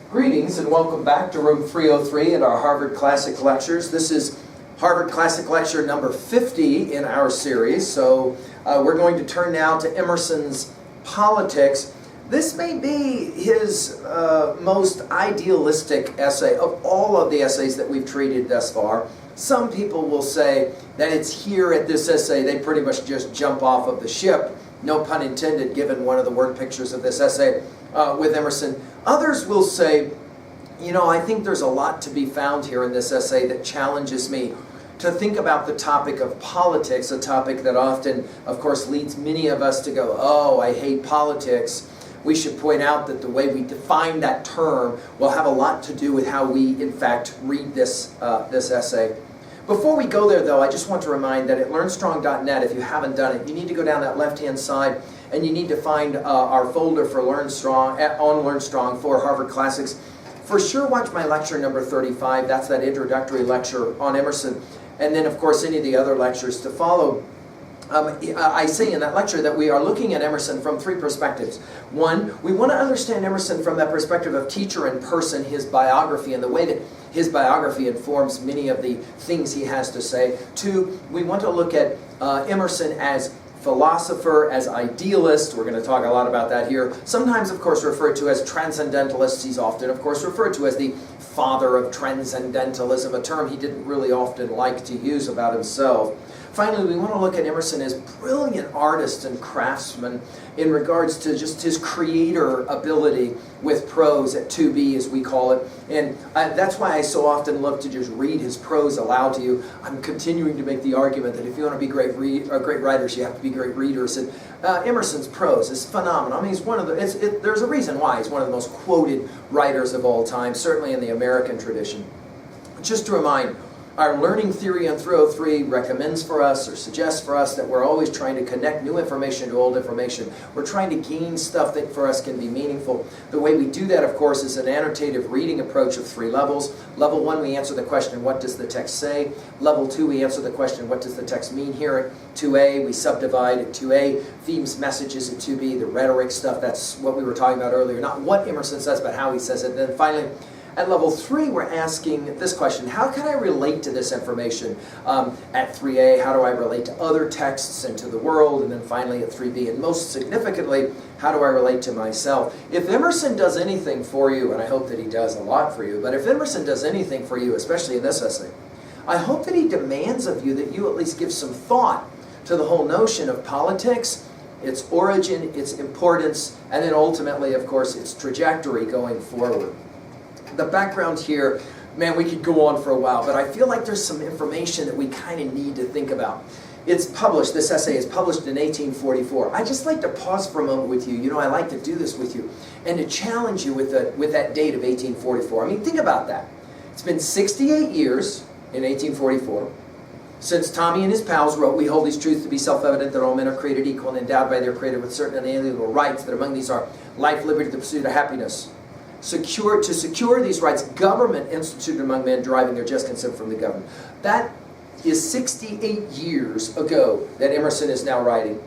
Greetings and welcome back to room 303 at our Harvard Classic Lectures. This is Harvard Classic Lecture number 50 in our series. So we're going to turn now to Emerson's Politics. This may be his most idealistic essay of all of the essays that we've treated thus far. Some people will say that it's here at this essay they pretty much just jump off of the ship. No pun intended, given one of the word pictures of this essay with Emerson. Others will say, you know, I think there's a lot to be found here in this essay that challenges me to think about the topic of politics, a topic that often, of course, leads many of us to go, oh, I hate politics. We should point out that the way we define that term will have a lot to do with how we, in fact, read this essay. Before we go there, though, I just want to remind that at LearnStrong.net, if you haven't done it, you need to go down that left-hand side and you need to find our folder for on LearnStrong for Harvard Classics. For sure, watch my lecture number 35. That's that introductory lecture on Emerson. And then, of course, any of the other lectures to follow. I say in that lecture that we are looking at Emerson from three perspectives. One, we want to understand Emerson from that perspective of teacher and person, his biography, and the way that his biography informs many of the things he has to say. Two, we want to look at Emerson as philosopher, as idealist. We're going to talk a lot about that here. Sometimes, of course, referred to as transcendentalist. He's often, of course, referred to as the father of transcendentalism, a term he didn't really often like to use about himself. Finally, we want to look at Emerson as brilliant artist and craftsman in regards to just his creator ability with prose at 2B, as we call it. And that's why I so often love to just read his prose aloud to you. I'm continuing to make the argument that if you want to be great writers, you have to be great readers. And Emerson's prose is phenomenal. I mean, he's one of the. There's a reason why he's one of the most quoted writers of all time, certainly in the American tradition. Just to remind, our learning theory on 303 recommends for us or suggests for us that we're always trying to connect new information to old information. We're trying to gain stuff that for us can be meaningful. The way we do that, of course, is an annotative reading approach of three levels. Level 1, we answer the question, what does the text say? Level 2, we answer the question, what does the text mean here? At 2A, we subdivide. At 2A, themes, messages. At 2B, the rhetoric stuff. That's what we were talking about earlier. Not what Emerson says, but how he says it. And then finally, at level 3, we're asking this question, how can I relate to this information? At 3A, how do I relate to other texts and to the world? And then finally at 3B, and most significantly, how do I relate to myself? If Emerson does anything for you, and I hope that he does a lot for you, but if Emerson does anything for you, especially in this essay, I hope that he demands of you that you at least give some thought to the whole notion of politics, its origin, its importance, and then ultimately, of course, its trajectory going forward. The background here, man, we could go on for a while, but I feel like there's some information that we kind of need to think about. It's published, this essay is published in 1844. I just like to pause for a moment with you. You know, I like to do this with you, and to challenge you with that date of 1844. I mean, think about that. It's been 68 years in 1844 since Tommy and his pals wrote, "We hold these truths to be self-evident that all men are created equal and endowed by their Creator with certain inalienable rights, that among these are life, liberty, the pursuit of happiness. To secure these rights, government instituted among men, deriving their just consent from the government." That is 68 years ago that Emerson is now writing.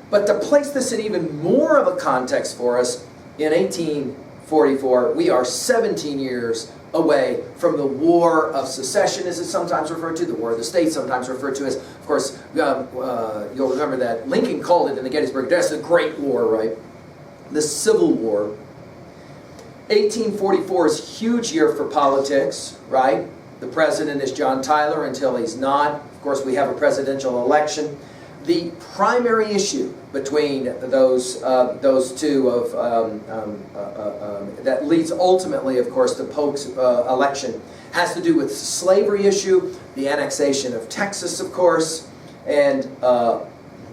But to place this in even more of a context for us, in 1844, we are 17 years away from the War of Secession, as it's sometimes referred to, the War of the States, sometimes referred to as, of course, you'll remember that Lincoln called it in the Gettysburg Address the Great War, right? The Civil War. 1844 is a huge year for politics, right? The president is John Tyler until he's not. Of course, we have a presidential election. The primary issue between those two that leads ultimately, of course, to Polk's election has to do with the slavery issue, the annexation of Texas, of course, and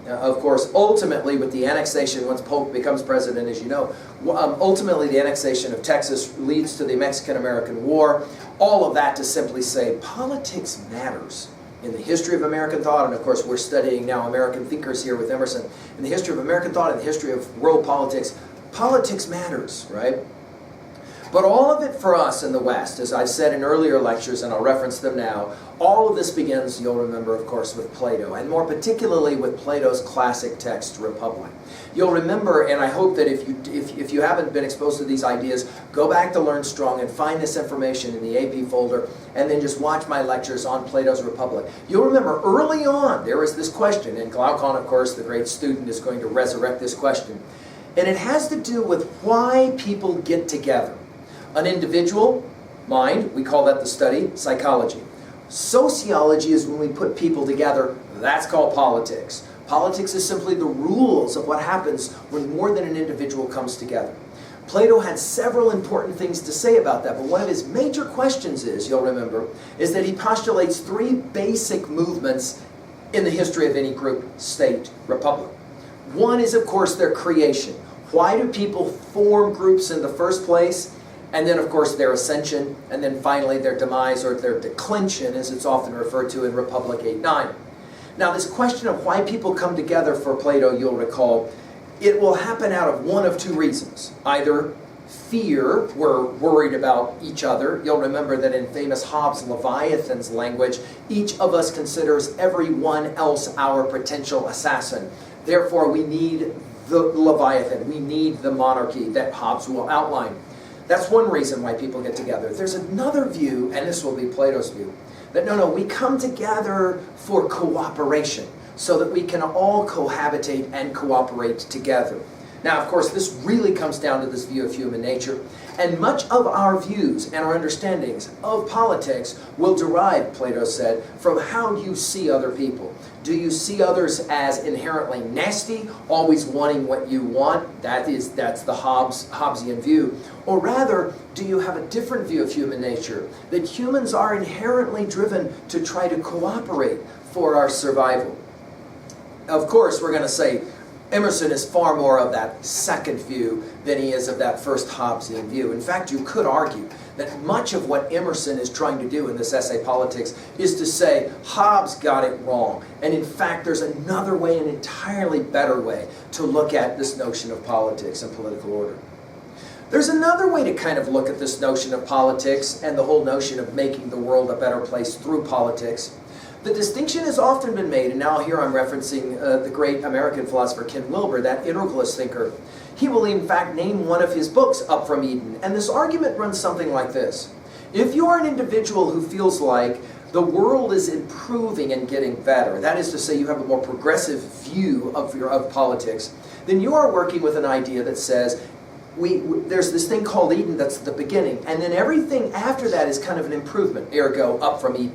of course, ultimately with the annexation, once Polk becomes president, as you know, ultimately the annexation of Texas leads to the Mexican-American War. All of that to simply say politics matters in the history of American thought, and of course we're studying now American thinkers here with Emerson. In the history of American thought and the history of world politics, politics matters, right? But all of it for us in the West, as I've said in earlier lectures, and I'll reference them now, all of this begins, you'll remember, of course, with Plato, and more particularly with Plato's classic text, Republic. You'll remember, and I hope that if you haven't been exposed to these ideas, go back to Learn Strong and find this information in the AP folder, and then just watch my lectures on Plato's Republic. You'll remember early on there was this question, and Glaucon, of course, the great student, is going to resurrect this question, and it has to do with why people get together. An individual, mind, we call that the study, psychology. Sociology is when we put people together, that's called politics. Politics is simply the rules of what happens when more than an individual comes together. Plato had several important things to say about that, but one of his major questions is, you'll remember, is that he postulates three basic movements in the history of any group, state, republic. One is, of course, their creation. Why do people form groups in the first place? And then, of course, their ascension, and then finally their demise, or their declension, as it's often referred to in Republic 8:9. Now, this question of why people come together for Plato, you'll recall, it will happen out of one of two reasons. Either fear, we're worried about each other. You'll remember that in famous Hobbes' Leviathan's language, each of us considers everyone else our potential assassin. Therefore, we need the Leviathan, we need the monarchy that Hobbes will outline. That's one reason why people get together. There's another view, and this will be Plato's view, that no, we come together for cooperation, so that we can all cohabitate and cooperate together. Now, of course, this really comes down to this view of human nature, and much of our views and our understandings of politics will derive, Plato said, from how you see other people. Do you see others as inherently nasty, always wanting what you want? That's the Hobbesian view. Or rather, do you have a different view of human nature? That humans are inherently driven to try to cooperate for our survival. Of course, we're going to say Emerson is far more of that second view than he is of that first Hobbesian view. In fact, you could argue that much of what Emerson is trying to do in this essay, Politics, is to say Hobbes got it wrong. And in fact, there's another way, an entirely better way, to look at this notion of politics and political order. There's another way to kind of look at this notion of politics and the whole notion of making the world a better place through politics. The distinction has often been made, and now here I'm referencing the great American philosopher Ken Wilber, that integralist thinker. He will in fact name one of his books Up from Eden, and this argument runs something like this. If you are an individual who feels like the world is improving and getting better, that is to say you have a more progressive view of politics, then you are working with an idea that says there's this thing called Eden that's the beginning, and then everything after that is kind of an improvement, ergo up from Eden.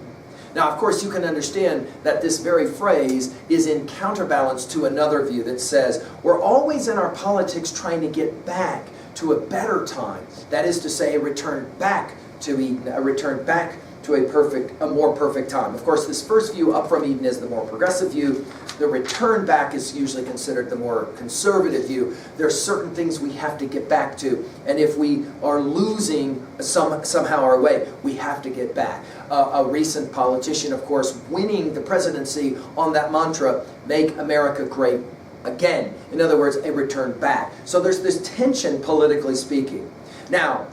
Now, of course, you can understand that this very phrase is in counterbalance to another view that says we're always in our politics trying to get back to a better time. That is to say, a return back to Eden, a return back to a more perfect time. Of course, this first view, up from Eden, is the more progressive view. The return back is usually considered the more conservative view. There are certain things we have to get back to, and if we are losing somehow our way, we have to get back. A recent politician, of course, winning the presidency on that mantra, "Make America Great Again." In other words, a return back. So there's this tension, politically speaking. Now,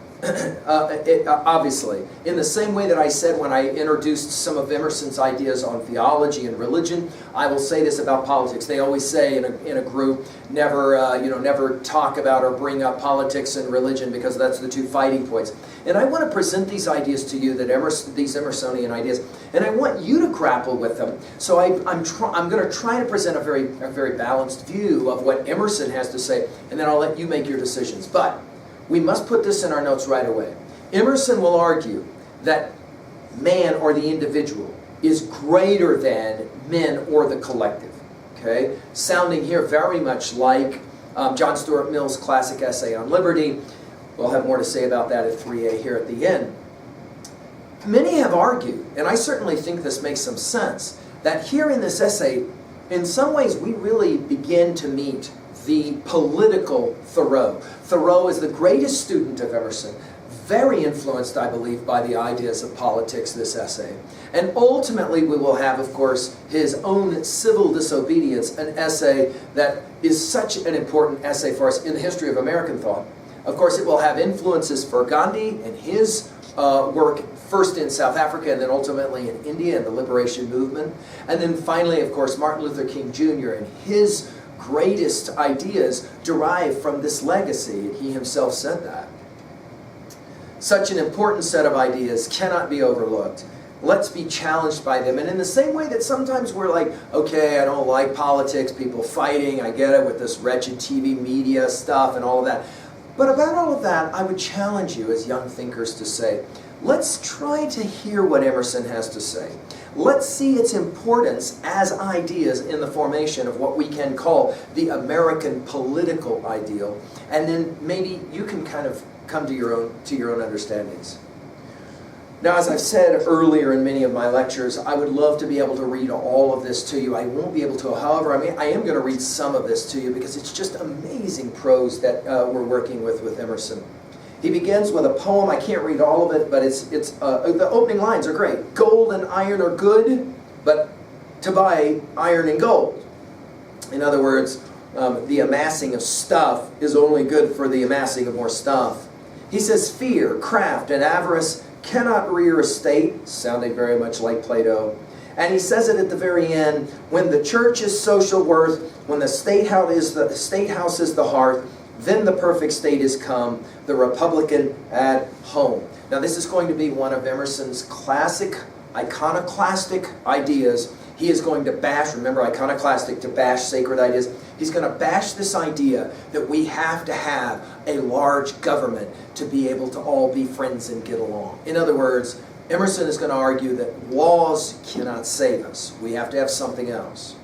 obviously, in the same way that I said when I introduced some of Emerson's ideas on theology and religion, I will say this about politics. They always say in a group, never talk about or bring up politics and religion because that's the two fighting points. And I want to present these ideas to you, these Emersonian ideas, and I want you to grapple with them. So I'm going to try to present a very balanced view of what Emerson has to say, and then I'll let you make your decisions. But we must put this in our notes right away. Emerson will argue that man, or the individual, is greater than men or the collective. Okay? Sounding here very much like John Stuart Mill's classic essay on liberty. We'll have more to say about that at 3A here at the end. Many have argued, and I certainly think this makes some sense, that here in this essay, in some ways we really begin to meet the political Thoreau. Thoreau is the greatest student of Emerson, very influenced, I believe, by the ideas of politics, this essay. And ultimately we will have, of course, his own Civil Disobedience, an essay that is such an important essay for us in the history of American thought. Of course, it will have influences for Gandhi and his work first in South Africa and then ultimately in India and the liberation movement. And then finally, of course, Martin Luther King Jr. and his greatest ideas derive from this legacy. He himself said that. Such an important set of ideas cannot be overlooked. Let's be challenged by them. And in the same way that sometimes we're like, okay, I don't like politics, people fighting, I get it with this wretched TV media stuff and all of that. But about all of that, I would challenge you as young thinkers to say, let's try to hear what Emerson has to say. Let's see its importance as ideas in the formation of what we can call the American political ideal. And then maybe you can kind of come to your own understandings. Now, as I've said earlier in many of my lectures, I would love to be able to read all of this to you. I won't be able to. However, I am going to read some of this to you because it's just amazing prose that we're working with Emerson. He begins with a poem. I can't read all of it, but the opening lines are great. Gold and iron are good, but to buy iron and gold. In other words, the amassing of stuff is only good for the amassing of more stuff. He says fear, craft, and avarice cannot rear a state, sounding very much like Plato. And he says it at the very end, when the church is social worth, when the state house is the hearth, then the perfect state is come, the Republican at home. Now this is going to be one of Emerson's classic, iconoclastic ideas. He is going to bash, remember iconoclastic, to bash sacred ideas. He's going to bash this idea that we have to have a large government to be able to all be friends and get along. In other words, Emerson is going to argue that laws cannot save us. We have to have something else.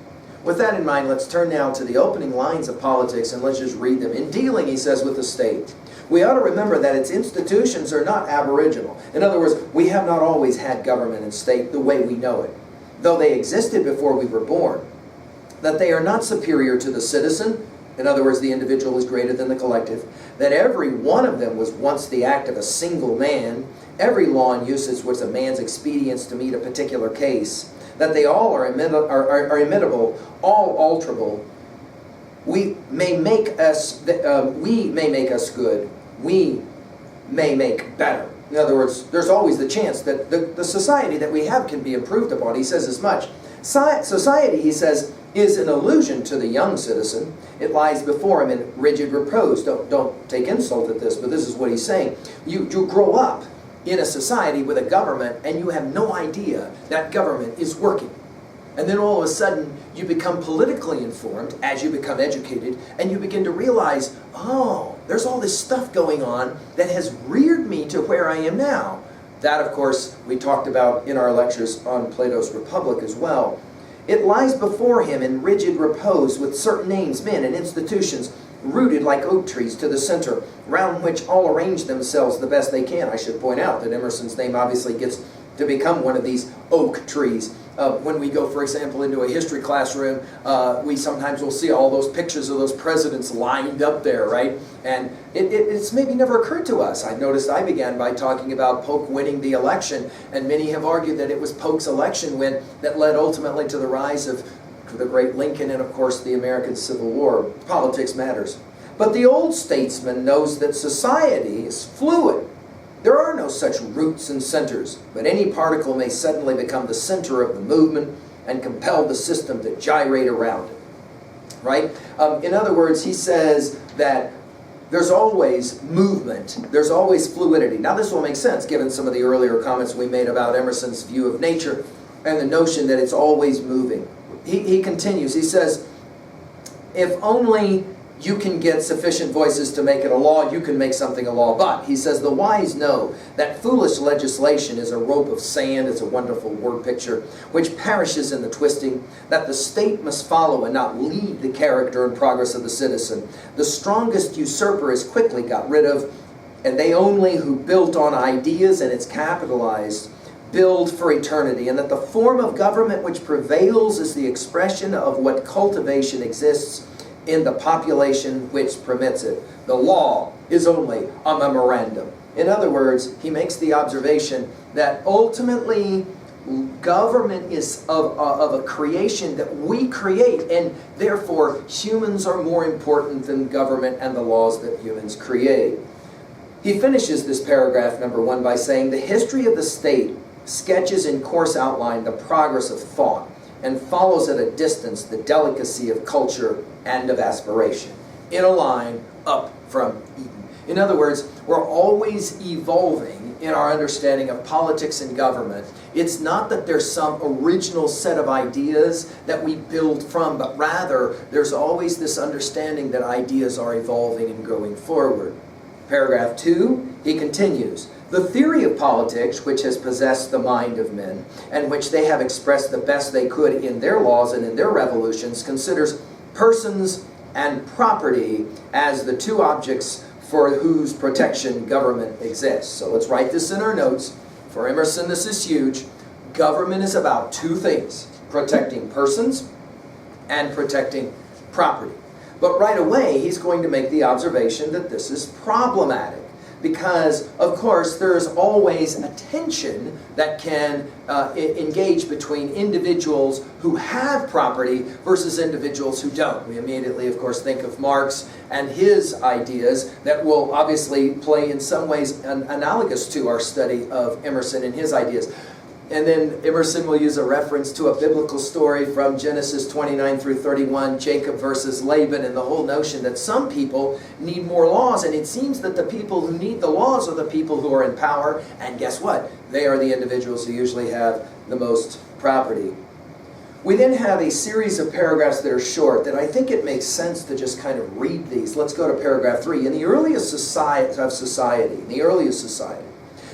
With that in mind, let's turn now to the opening lines of Politics and let's just read them. In dealing, he says, with the state, we ought to remember that its institutions are not aboriginal. In other words, we have not always had government and state the way we know it, though they existed before we were born. That they are not superior to the citizen, in other words, the individual is greater than the collective, that every one of them was once the act of a single man, every law and usage was a man's expedience to meet a particular case, that they all are imitable, all alterable. We may make us good, we may make better. In other words, there's always the chance that the society that we have can be improved upon. He says as much. Society, he says, is an illusion to the young citizen. It lies before him in rigid repose. Don't take insult at this, but this is what he's saying. You grow up in a society with a government and you have no idea that government is working. And then all of a sudden you become politically informed as you become educated and you begin to realize, oh, there's all this stuff going on that has reared me to where I am now. That, of course, we talked about in our lectures on Plato's Republic as well. It lies before him in rigid repose with certain names, men, and institutions rooted like oak trees to the center, round which all arrange themselves the best they can. I should point out that Emerson's name obviously gets to become one of these oak trees. When we go, for example, into a history classroom, we sometimes will see all those pictures of those presidents lined up there, right? And it's maybe never occurred to us. I noticed I began by talking about Polk winning the election, and many have argued that it was Polk's election win that led ultimately to the rise of the great Lincoln and, of course, the American Civil War. Politics matters. But the old statesman knows that society is fluid. There are no such roots and centers, but any particle may suddenly become the center of the movement and compel the system to gyrate around it. Right? In other words, he says that there's always movement, there's always fluidity. Now this will make sense given some of the earlier comments we made about Emerson's view of nature and the notion that it's always moving. He continues, he says, if only you can get sufficient voices to make it a law, you can make something a law. But, he says, the wise know that foolish legislation is a rope of sand, it's a wonderful word picture, which perishes in the twisting, that the state must follow and not lead the character and progress of the citizen. The strongest usurper is quickly got rid of, and they only who built on ideas, and it's capitalized, build for eternity, and that the form of government which prevails is the expression of what cultivation exists in the population which permits it. The law is only a memorandum. In other words, he makes the observation that ultimately government is of a creation that we create, and therefore humans are more important than government and the laws that humans create. He finishes this paragraph, number 1, by saying, the history of the state sketches in coarse outline the progress of thought and follows at a distance the delicacy of culture and of aspiration, in a line up from Eden. In other words, we're always evolving in our understanding of politics and government. It's not that there's some original set of ideas that we build from, but rather there's always this understanding that ideas are evolving and going forward. Paragraph 2, he continues, the theory of politics, which has possessed the mind of men, and which they have expressed the best they could in their laws and in their revolutions, considers persons and property as the two objects for whose protection government exists. So let's write this in our notes. For Emerson, this is huge. Government is about two things: protecting persons and protecting property. But right away, he's going to make the observation that this is problematic, because, of course, there is always a tension that can engage between individuals who have property versus individuals who don't. We immediately, of course, think of Marx and his ideas that will obviously play in some ways analogous to our study of Emerson and his ideas. And then Emerson will use a reference to a biblical story from Genesis 29 through 31, Jacob versus Laban, and the whole notion that some people need more laws, and it seems that the people who need the laws are the people who are in power, and guess what? They are the individuals who usually have the most property. We then have a series of paragraphs that are short that I think it makes sense to just kind of read these. Let's go to paragraph 3. In the earliest society,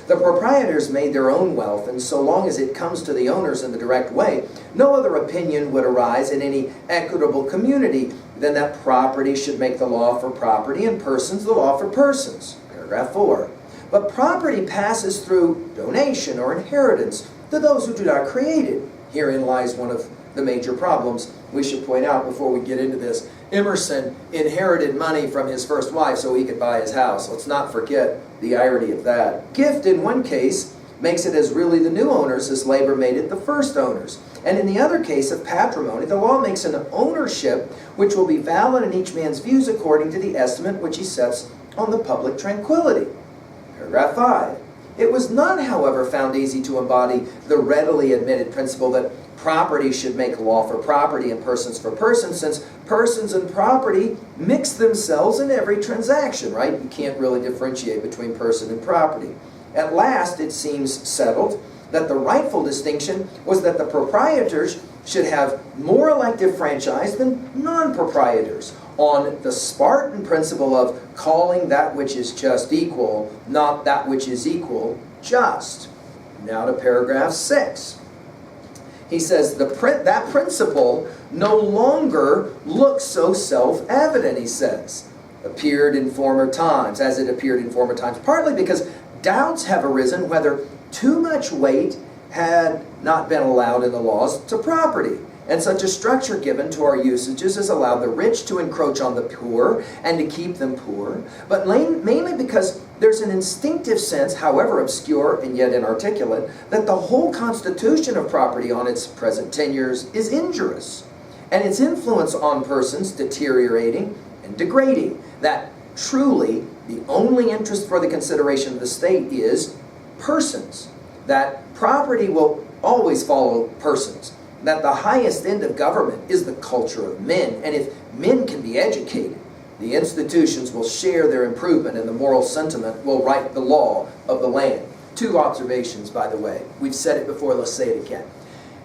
the proprietors made their own wealth, and so long as it comes to the owners in the direct way, no other opinion would arise in any equitable community than that property should make the law for property and persons the law for persons. Paragraph 4. But property passes through donation or inheritance to those who do not create it. Herein lies one of the major problems we should point out before we get into this. Emerson inherited money from his first wife so he could buy his house. Let's not forget the irony of that. Gift in one case makes it as really the new owners as labor made it the first owners. And in the other case of patrimony, the law makes an ownership which will be valid in each man's views according to the estimate which he sets on the public tranquility. Paragraph 5. It was not, however, found easy to embody the readily admitted principle that property should make law for property and persons for persons, since persons and property mix themselves in every transaction, right? You can't really differentiate between person and property. At last, it seems settled that the rightful distinction was that the proprietors should have more elective franchise than non-proprietors, on the Spartan principle of calling that which is just equal, not that which is equal just. Now to paragraph 6. He says that principle no longer looks so self-evident, he says, as it appeared in former times, partly because doubts have arisen whether too much weight had not been allowed in the laws to property, and such a structure given to our usages has allowed the rich to encroach on the poor and to keep them poor, but mainly because there's an instinctive sense, however obscure and yet inarticulate, that the whole constitution of property on its present tenures is injurious, and its influence on persons deteriorating and degrading, that truly the only interest for the consideration of the state is persons, that property will always follow persons, that the highest end of government is the culture of men, and if men can be educated, the institutions will share their improvement and the moral sentiment will write the law of the land. 2 observations, by the way. We've said it before, let's say it again.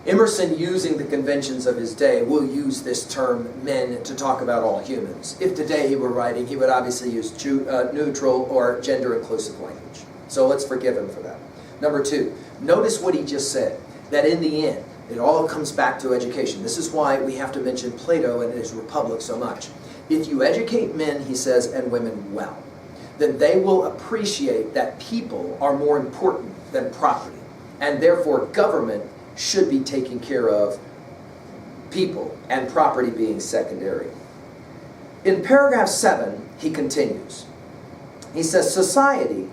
Emerson, using the conventions of his day, will use this term men to talk about all humans. If today he were writing, he would obviously use neutral or gender-inclusive language. So let's forgive him for that. Number 2, notice what he just said, that in the end, it all comes back to education. This is why we have to mention Plato and his Republic so much. If you educate men, he says, and women well, then they will appreciate that people are more important than property, and therefore government should be taking care of people and property being secondary. In paragraph 7, he continues. He says, society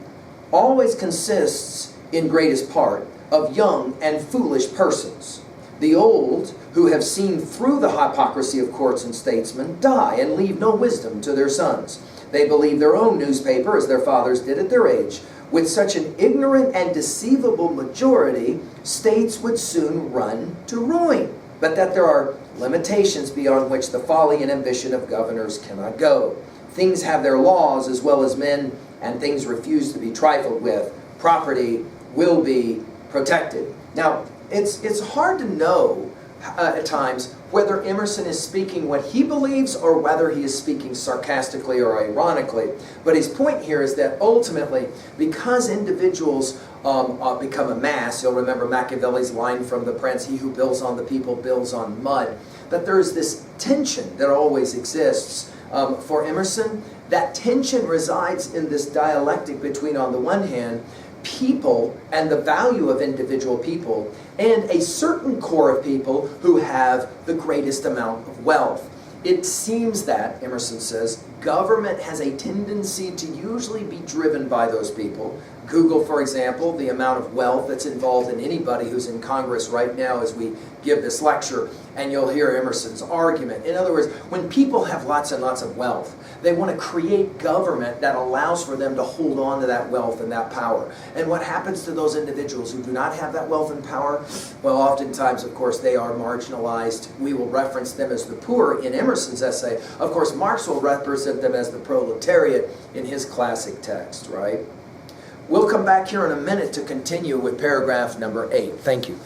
always consists in greatest part of young and foolish persons. The old, who have seen through the hypocrisy of courts and statesmen, die and leave no wisdom to their sons. They believe their own newspaper, as their fathers did at their age. With such an ignorant and deceivable majority, states would soon run to ruin, but that there are limitations beyond which the folly and ambition of governors cannot go. Things have their laws as well as men, and things refuse to be trifled with. Property will be protected. Now, it's hard to know at times whether Emerson is speaking what he believes or whether he is speaking sarcastically or ironically. But his point here is that ultimately, because individuals become a mass, you'll remember Machiavelli's line from The Prince, "He who builds on the people builds on mud," that there's this tension that always exists for Emerson. That tension resides in this dialectic between, on the one hand, people and the value of individual people, and a certain core of people who have the greatest amount of wealth. It seems that, Emerson says, government has a tendency to usually be driven by those people. Google, for example, the amount of wealth that's involved in anybody who's in Congress right now as we give this lecture, and you'll hear Emerson's argument. In other words, when people have lots and lots of wealth, they want to create government that allows for them to hold on to that wealth and that power. And what happens to those individuals who do not have that wealth and power? Well, oftentimes, of course, they are marginalized. We will reference them as the poor in Emerson's essay. Of course, Marx will represent them as the proletariat in his classic text, right? We'll come back here in a minute to continue with paragraph number 8. Thank you.